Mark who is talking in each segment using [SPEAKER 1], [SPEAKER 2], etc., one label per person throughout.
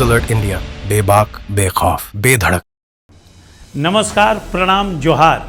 [SPEAKER 1] Alert India, बेबाक, बेखौफ, बेधड़क।
[SPEAKER 2] नमस्कार, प्रणाम, जोहार।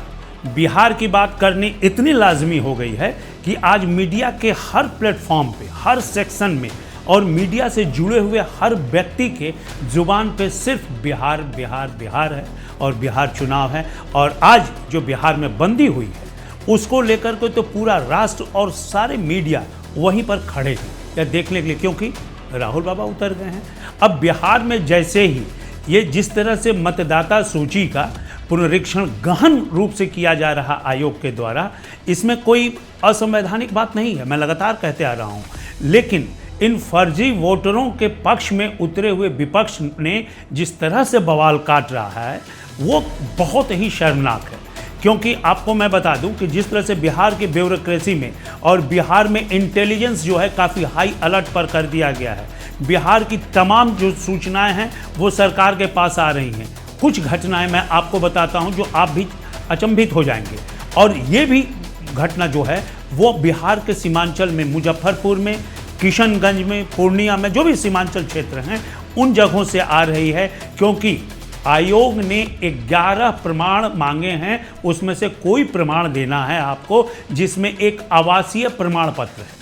[SPEAKER 2] बिहार की बात करनी इतनी लाजमी हो गई है कि आज मीडिया के हर प्लेटफॉर्म पे, हर सेक्शन में और मीडिया से जुड़े हुए हर व्यक्ति के जुबान पे सिर्फ बिहार बिहार बिहार है और बिहार चुनाव है। और आज जो बिहार में बंदी हुई है उसको लेकर के तो पूरा राष्ट्र और सारे मीडिया वहीं पर खड़े हैं या देखने के लिए, क्योंकि राहुल बाबा उतर गए हैं। अब बिहार में जैसे ही ये जिस तरह से मतदाता सूची का पुनरीक्षण गहन रूप से किया जा रहा आयोग के द्वारा, इसमें कोई असंवैधानिक बात नहीं है, मैं लगातार कहते आ रहा हूँ। लेकिन इन फर्जी वोटरों के पक्ष में उतरे हुए विपक्ष ने जिस तरह से बवाल काट रहा है वो बहुत ही शर्मनाक है। क्योंकि आपको मैं बता दूं कि जिस तरह से बिहार की ब्यूरोक्रेसी में और बिहार में इंटेलिजेंस जो है काफ़ी हाई अलर्ट पर कर दिया गया है। बिहार की तमाम जो सूचनाएं हैं वो सरकार के पास आ रही हैं। कुछ घटनाएं मैं आपको बताता हूं जो आप भी अचंभित हो जाएंगे। और ये भी घटना जो है वो बिहार के सीमांचल में, मुजफ्फरपुर में, किशनगंज में, पूर्णिया में, जो भी सीमांचल क्षेत्र हैं उन जगहों से आ रही है। क्योंकि आयोग ने 11 प्रमाण मांगे हैं, उसमें से कोई प्रमाण देना है आपको जिसमें एक आवासीय प्रमाण पत्र है।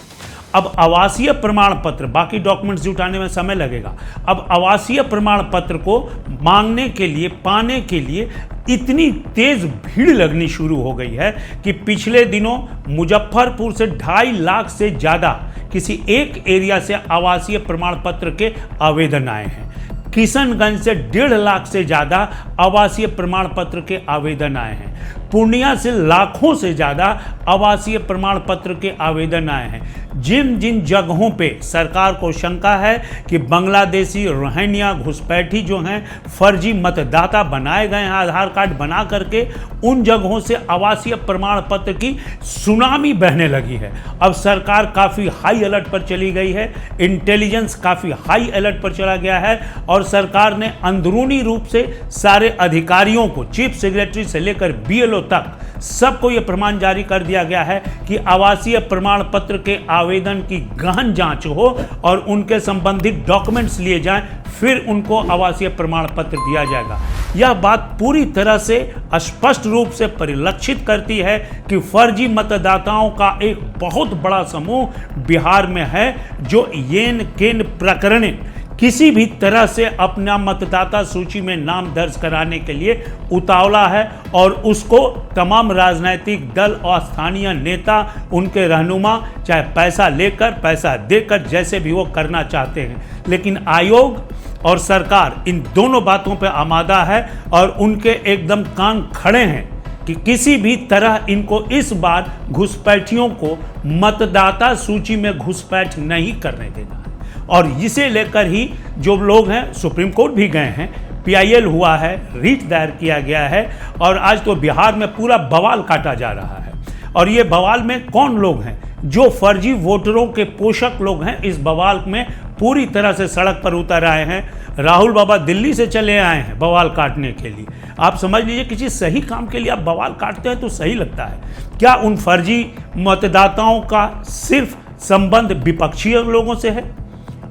[SPEAKER 2] अब आवासीय प्रमाण पत्र, बाकी डॉक्यूमेंट्स जुटाने में समय लगेगा। अब आवासीय प्रमाण पत्र को मांगने के लिए, पाने के लिए इतनी तेज भीड़ लगनी शुरू हो गई है कि पिछले दिनों मुजफ्फरपुर से 2.5 लाख से ज़्यादा किसी एक एरिया से आवासीय प्रमाण पत्र के आवेदन आए हैं। किशनगंज से 1.5 लाख से ज़्यादा आवासीय प्रमाण पत्र के आवेदन आए हैं। पूर्णिया से लाखों से ज़्यादा आवासीय प्रमाण पत्र के आवेदन आए हैं। जिन जिन जगहों पे सरकार को शंका है कि बांग्लादेशी, रोहिंग्या, घुसपैठी जो हैं फर्जी मतदाता बनाए गए हैं आधार कार्ड बना करके, उन जगहों से आवासीय प्रमाण पत्र की सुनामी बहने लगी है। अब सरकार काफ़ी हाई अलर्ट पर चली गई है, इंटेलिजेंस काफ़ी हाई अलर्ट पर चला गया है और सरकार ने अंदरूनी रूप से सारे अधिकारियों को, चीफ सेक्रेटरी से लेकर BLO तक सबको ये प्रमाण जारी कर दिया गया है कि आवासीय प्रमाण पत्र के आवेदन की गहन जांच हो और उनके संबंधित डॉक्यूमेंट्स लिए जाएं, फिर उनको आवासीय प्रमाण पत्र दिया जाएगा। यह बात पूरी तरह से स्पष्ट रूप से परिलक्षित करती है कि फर्जी मतदाताओं का एक बहुत बड़ा समूह बिहार में है जो येन केन प्रकरण किसी भी तरह से अपना मतदाता सूची में नाम दर्ज कराने के लिए उतावला है और उसको तमाम राजनीतिक दल और स्थानीय नेता, उनके रहनुमा, चाहे पैसा लेकर, पैसा देकर, जैसे भी वो करना चाहते हैं। लेकिन आयोग और सरकार इन दोनों बातों पर आमादा है और उनके एकदम कान खड़े हैं कि किसी भी तरह इनको इस बार घुसपैठियों को मतदाता सूची में घुसपैठ नहीं करने देना है। और इसे लेकर ही जो लोग हैं सुप्रीम कोर्ट भी गए हैं, PIL हुआ है, रीट दायर किया गया है और आज तो बिहार में पूरा बवाल काटा जा रहा है। और ये बवाल में कौन लोग हैं? जो फर्जी वोटरों के पोषक लोग हैं इस बवाल में पूरी तरह से सड़क पर उतर आए हैं। राहुल बाबा दिल्ली से चले आए हैं बवाल काटने के लिए। आप समझ लीजिए किसी सही काम के लिए आप बवाल काटते हैं तो सही लगता है क्या? उन फर्जी मतदाताओं का सिर्फ संबंध विपक्षी लोगों से है?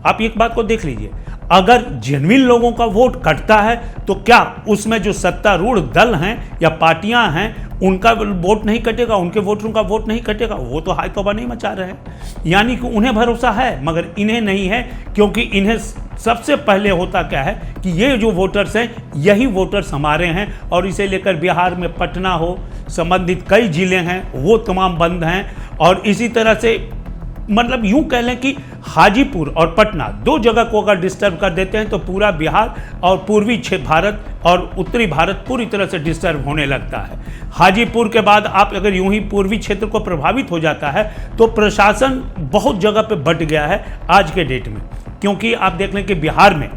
[SPEAKER 2] आप एक बात को देख लीजिए, अगर जेन्युइन लोगों का वोट कटता है तो क्या उसमें जो सत्तारूढ़ दल हैं या पार्टियां हैं उनका वोट नहीं कटेगा, उनके वोटरों का वोट नहीं कटेगा? वो तो हाय तौबा नहीं मचा रहे हैं। यानी कि उन्हें भरोसा है मगर इन्हें नहीं है, क्योंकि इन्हें सबसे पहले होता क्या है कि ये जो वोटर्स हैं यही वोटर्स हमारे हैं। और इसे लेकर बिहार में पटना हो, संबंधित कई जिले हैं वो तमाम बंद हैं। और इसी तरह से मतलब यूं कह लें कि हाजीपुर और पटना 2 जगह को अगर डिस्टर्ब कर देते हैं तो पूरा बिहार और पूर्वी भारत और उत्तरी भारत पूरी तरह से डिस्टर्ब होने लगता है। हाजीपुर के बाद आप अगर यूं ही पूर्वी क्षेत्र को प्रभावित हो जाता है तो प्रशासन बहुत जगह पे बट गया है आज के डेट में। क्योंकि आप देख लें कि बिहार में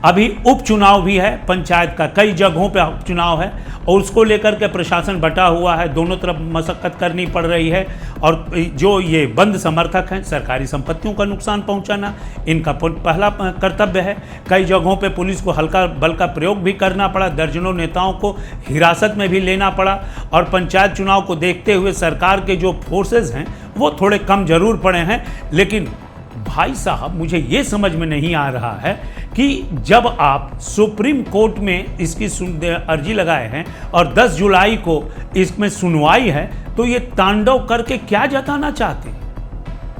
[SPEAKER 2] अभी उपचुनाव भी है, पंचायत का कई जगहों पे उपचुनाव है और उसको लेकर के प्रशासन बटा हुआ है, दोनों तरफ मशक्कत करनी पड़ रही है। और जो ये बंद समर्थक हैं, सरकारी संपत्तियों का नुकसान पहुंचाना इनका पहला कर्तव्य है। कई जगहों पे पुलिस को हल्का बल का प्रयोग भी करना पड़ा, दर्जनों नेताओं को हिरासत में भी लेना पड़ा। और पंचायत चुनाव को देखते हुए सरकार के जो फोर्सेज हैं वो थोड़े कम जरूर पड़े हैं, लेकिन भाई साहब मुझे ये समझ में नहीं आ रहा है कि जब आप सुप्रीम कोर्ट में इसकी अर्जी लगाए हैं और 10 जुलाई को इसमें सुनवाई है, तो ये तांडव करके क्या जताना चाहते हैं?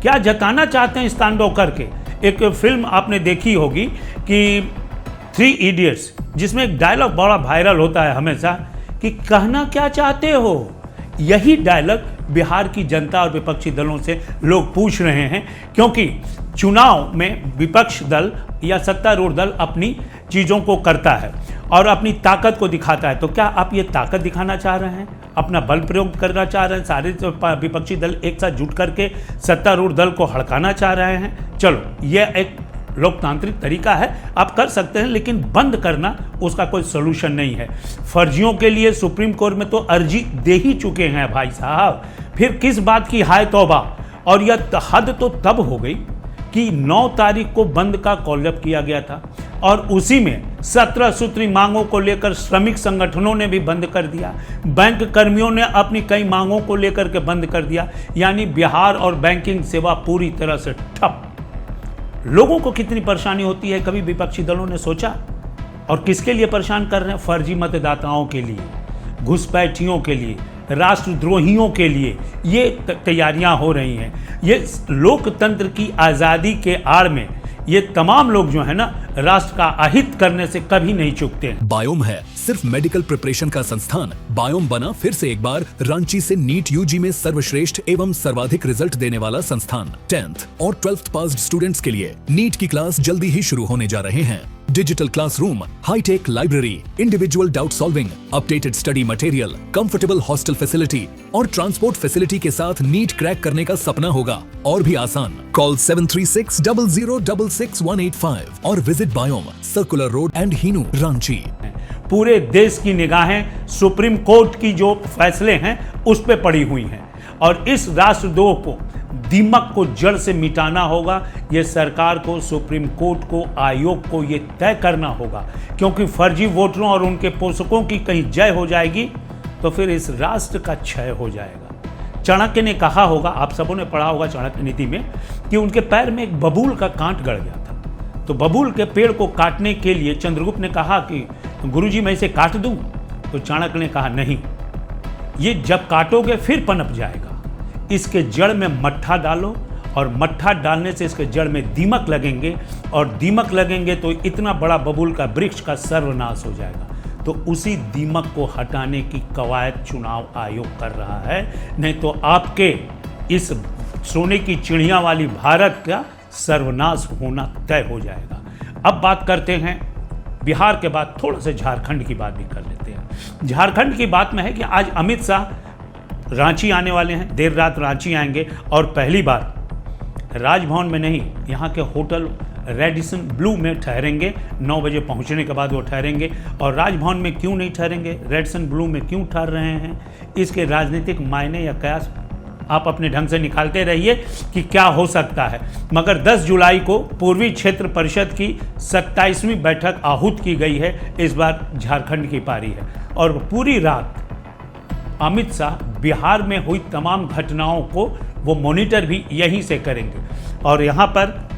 [SPEAKER 2] क्या जताना चाहते हैं इस तांडव करके? एक फिल्म आपने देखी होगी कि 3 इडियट्स, जिसमें एक डायलॉग बड़ा वायरल होता है हमेशा कि कहना क्या चाहते हो। यही डायलॉग बिहार की जनता और विपक्षी दलों से लोग पूछ रहे हैं, क्योंकि चुनाव में विपक्ष दल या सत्तारूढ़ दल अपनी चीज़ों को करता है और अपनी ताकत को दिखाता है। तो क्या आप ये ताकत दिखाना चाह रहे हैं, अपना बल प्रयोग करना चाह रहे हैं, सारे विपक्षी दल एक साथ जुट करके सत्तारूढ़ दल को हड़काना चाह रहे हैं? चलो, यह एक लोकतांत्रिक तरीका है, आप कर सकते हैं, लेकिन बंद करना उसका कोई सोल्यूशन नहीं है। फर्जियों के लिए सुप्रीम कोर्ट में तो अर्जी दे ही चुके हैं भाई साहब, फिर किस बात की हाय तौबा। और यह हद तो तब हो गई कि 9 तारीख को बंद का कॉलअप किया गया था और उसी में 17 सूत्री मांगों को लेकर श्रमिक संगठनों ने भी बंद कर दिया, बैंक कर्मियों ने अपनी कई मांगों को लेकर के बंद कर दिया। यानी बिहार और बैंकिंग सेवा पूरी तरह से ठप। लोगों को कितनी परेशानी होती है, कभी विपक्षी दलों ने सोचा? और किसके लिए परेशान कर रहे हैं? फर्जी मतदाताओं के लिए, घुसपैठियों के लिए, राष्ट्रद्रोहियों के लिए ये तैयारियां हो रही हैं। ये लोकतंत्र की आज़ादी के आड़ में ये तमाम लोग जो है ना, राष्ट्र का अहित करने से कभी नहीं चूकते हैं।
[SPEAKER 3] बायोम है सिर्फ मेडिकल प्रिपरेशन का संस्थान। बायोम बना फिर से एक बार रांची से नीट यूजी में सर्वश्रेष्ठ एवं सर्वाधिक रिजल्ट देने वाला संस्थान। 10th और 12th पास्ड स्टूडेंट्स के लिए नीट की क्लास जल्दी ही शुरू होने जा रहे हैं। Digital classroom, hi tech library, individual doubt solving, updated study material, comfortable hostel facility और ट्रांसपोर्ट फैसिलिटी के साथ नीट क्रैक करने का सपना होगा और भी आसान। कॉल 7360066185 और visit biome, circular road and Hinoo, Ranchi.
[SPEAKER 2] पूरे देश की निगाहें सुप्रीम कोर्ट की जो फैसले हैं उस पे पड़ी हुई हैं और इस राष्ट्रद्रोह को, दीमक को जड़ से मिटाना होगा। ये सरकार को, सुप्रीम कोर्ट को, आयोग को ये तय करना होगा, क्योंकि फर्जी वोटरों और उनके पोषकों की कहीं जय हो जाएगी तो फिर इस राष्ट्र का क्षय हो जाएगा। चाणक्य ने कहा होगा, आप सबों ने पढ़ा होगा चाणक्य नीति में, कि उनके पैर में एक बबूल का कांट गड़ गया था। तो बबूल के पेड़ को काटने के लिए चंद्रगुप्त ने कहा कि गुरुजी मैं इसे काट दूं? तो चाणक्य ने कहा नहीं, ये जब काटोगे फिर पनप जाएगा। इसके जड़ में मट्ठा डालो और मट्ठा डालने से इसके जड़ में दीमक लगेंगे और दीमक लगेंगे तो इतना बड़ा बबूल का वृक्ष का सर्वनाश हो जाएगा। तो उसी दीमक को हटाने की कवायद चुनाव आयोग कर रहा है, नहीं तो आपके इस सोने की चिड़िया वाली भारत का सर्वनाश होना तय हो जाएगा। अब बात करते हैं बिहार के बाद थोड़ा सा झारखंड की बात भी कर लेते हैं। झारखंड की बात में है कि आज अमित शाह रांची आने वाले हैं, देर रात रांची आएंगे और पहली बार राजभवन में नहीं, यहाँ के होटल रेडिसन ब्लू में ठहरेंगे। 9 बजे पहुँचने के बाद वो ठहरेंगे। और राजभवन में क्यों नहीं ठहरेंगे, रेडिसन ब्लू में क्यों ठहर रहे हैं, इसके राजनीतिक मायने या कयास आप अपने ढंग से निकालते रहिए कि क्या हो सकता है। मगर 10 जुलाई को पूर्वी क्षेत्र परिषद की 27वीं बैठक आहूत की गई है। इस बार झारखंड की पारी है और पूरी रात अमित शाह बिहार में हुई तमाम घटनाओं को वो मॉनिटर भी यहीं से करेंगे। और यहाँ पर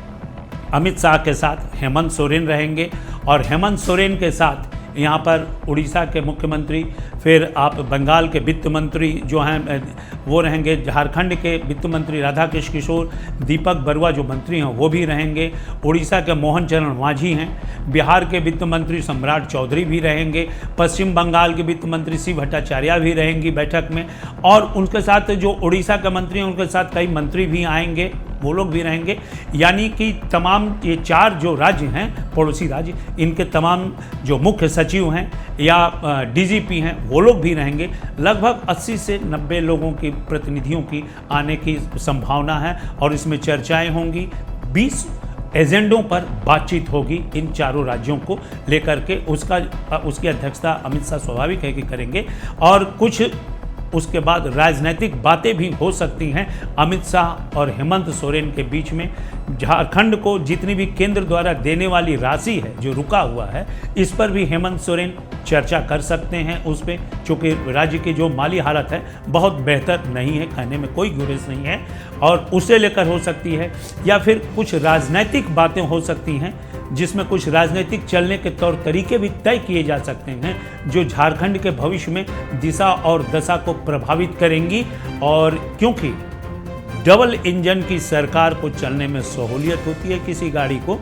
[SPEAKER 2] अमित शाह के साथ हेमंत सोरेन रहेंगे और हेमंत सोरेन के साथ यहाँ पर उड़ीसा के मुख्यमंत्री, फिर आप बंगाल के वित्त मंत्री जो हैं वो रहेंगे, झारखंड के वित्त मंत्री राधाकृष्ण किशोर, दीपक बरुआ जो मंत्री हैं वो भी रहेंगे, उड़ीसा के मोहन चरण मांझी हैं, बिहार के वित्त मंत्री सम्राट चौधरी भी रहेंगे, पश्चिम बंगाल के वित्त मंत्री सी भट्टाचार्य भी रहेंगी बैठक में। और उनके साथ जो उड़ीसा के मंत्री हैं उनके साथ कई मंत्री भी आएंगे, वो लोग भी रहेंगे। यानी कि तमाम ये 4 जो राज्य हैं पड़ोसी राज्य, इनके तमाम जो मुख्य सचिव हैं या डीजीपी हैं वो लोग भी रहेंगे। लगभग 80 से 90 लोगों की प्रतिनिधियों की आने की संभावना है और इसमें चर्चाएं होंगी। 20 एजेंडों पर बातचीत होगी इन चारों राज्यों को लेकर के। उसकी अध्यक्षता अमित शाह स्वाभाविक है कि करेंगे और कुछ उसके बाद राजनीतिक बातें भी हो सकती हैं अमित शाह और हेमंत सोरेन के बीच में। झारखंड को जितनी भी केंद्र द्वारा देने वाली राशि है जो रुका हुआ है, इस पर भी हेमंत सोरेन चर्चा कर सकते हैं उस पर, चूँकि राज्य की जो माली हालत है बहुत बेहतर नहीं है, कहने में कोई गुरेज नहीं है, और उसे लेकर हो सकती है। या फिर कुछ राजनीतिक बातें हो सकती हैं जिसमें कुछ राजनीतिक चलने के तौर तरीके भी तय किए जा सकते हैं जो झारखंड के भविष्य में दिशा और दशा को प्रभावित करेंगी। और क्योंकि डबल इंजन की सरकार को चलने में सहूलियत होती है, किसी गाड़ी को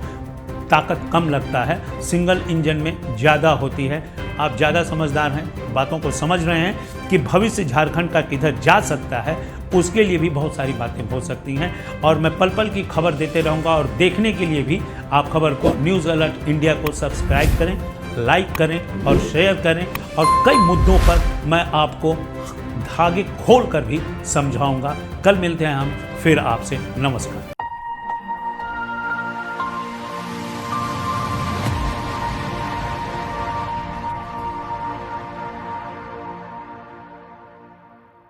[SPEAKER 2] ताकत कम लगता है, सिंगल इंजन में ज़्यादा होती है। आप ज़्यादा समझदार हैं, बातों को समझ रहे हैं कि भविष्य झारखंड का किधर जा सकता है, उसके लिए भी बहुत सारी बातें हो सकती हैं। और मैं पल पल की खबर देते रहूँगा, और देखने के लिए भी आप खबर को न्यूज़ अलर्ट इंडिया को सब्सक्राइब करें, लाइक करें और शेयर करें। और कई मुद्दों पर मैं आपको धागे खोल कर भी समझाऊंगा। कल मिलते हैं हम फिर आपसे। नमस्कार।